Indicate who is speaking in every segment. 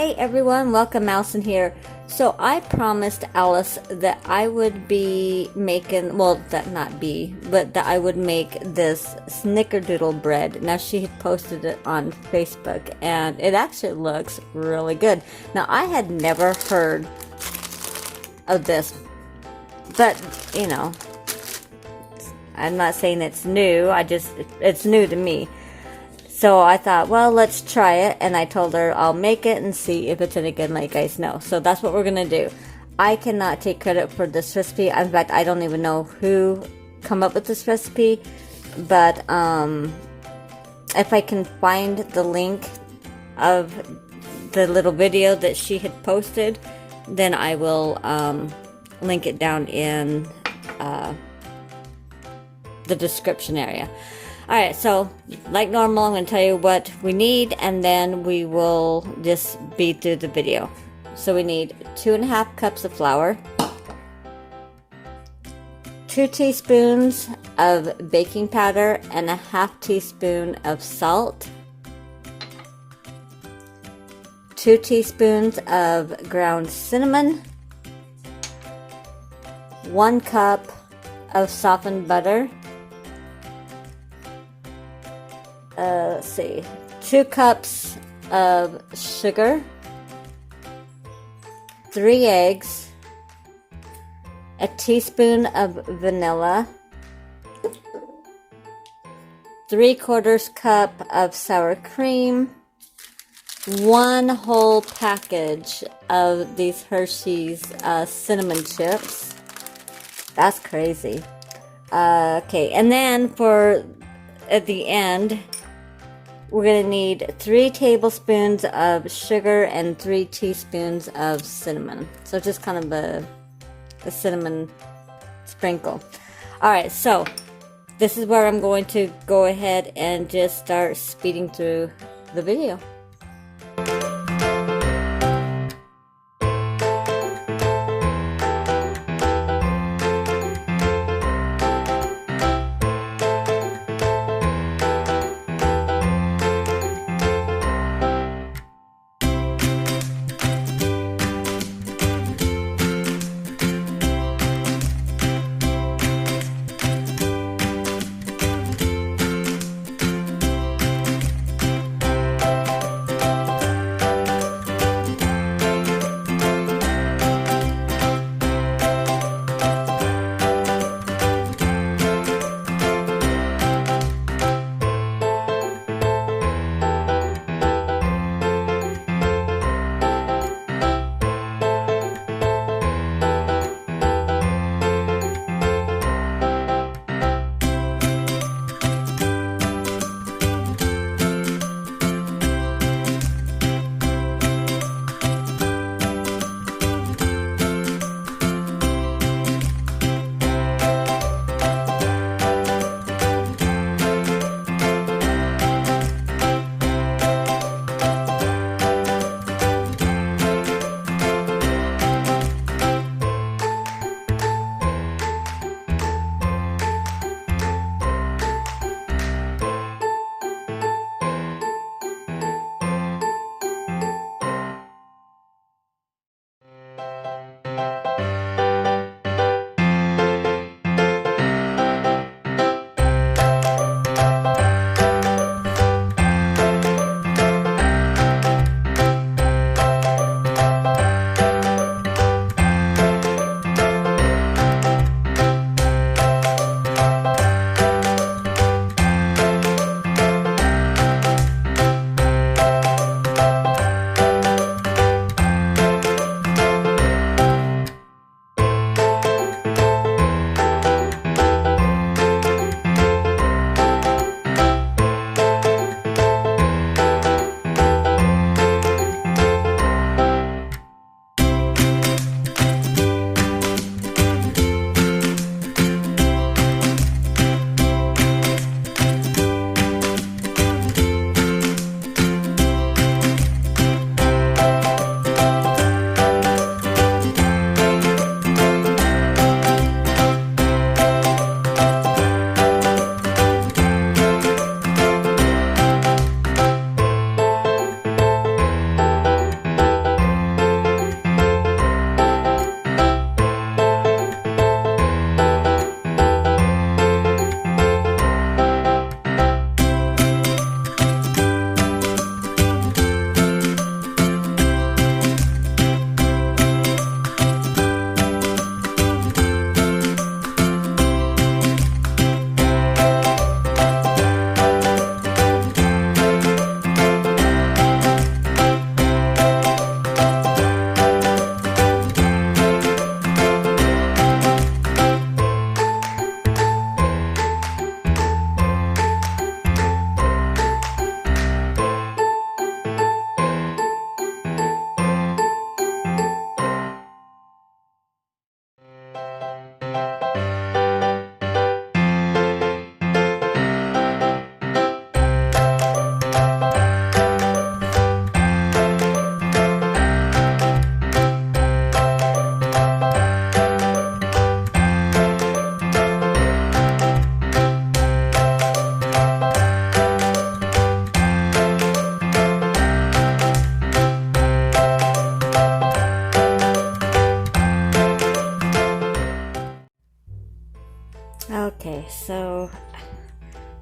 Speaker 1: Hey everyone, welcome. Allison here. So I promised Alice that I would be making, that I would make this Snickerdoodle bread. Now she had posted it on Facebook and it actually looks really good. Now I had never heard of this, but you know, I'm not saying it's new, it's new to me. So I thought, well, let's try it, and I told her I'll make it and see if it's any good and let you guys know. So that's what we're gonna do. I cannot take credit for this recipe. In fact, I don't even know who come up with this recipe, but if I can find the link of the little video that she had posted, then I will link it down in the description area. Alright, so like normal, I'm going to tell you what we need, and then we will just beat through the video. So we need 2.5 cups of flour, 2 teaspoons of baking powder, and a 1/2 teaspoon of salt, 2 teaspoons of ground cinnamon, 1 cup of softened butter, 2 cups of sugar, 3 eggs, a teaspoon of vanilla, 3/4 cup of sour cream, 1 whole package of these Hershey's cinnamon chips. That's crazy. Okay, and then at the end, we're going to need 3 tablespoons of sugar and 3 teaspoons of cinnamon. So just kind of a cinnamon sprinkle. Alright, so this is where I'm going to go ahead and just start speeding through the video.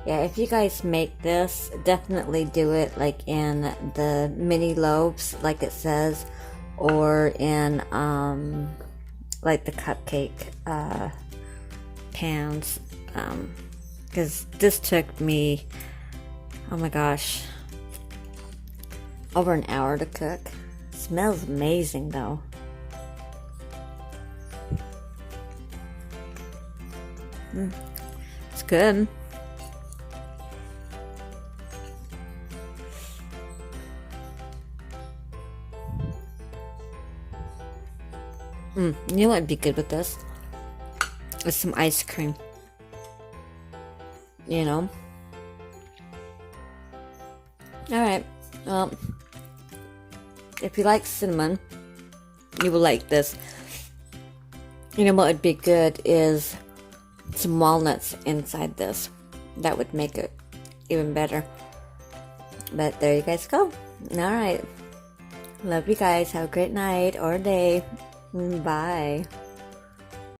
Speaker 1: Yeah, if you guys make this, definitely do it like in the mini loaves, like it says, or in like the cupcake pans, because this took me, oh my gosh, over an hour to cook. Smells amazing though. It's good. You know what would be good with this? With some ice cream. You know? Alright, well, if you like cinnamon, you will like this. You know what would be good is some walnuts inside this. That would make it even better. But there you guys go. Alright. Love you guys. Have a great night or day. Bye.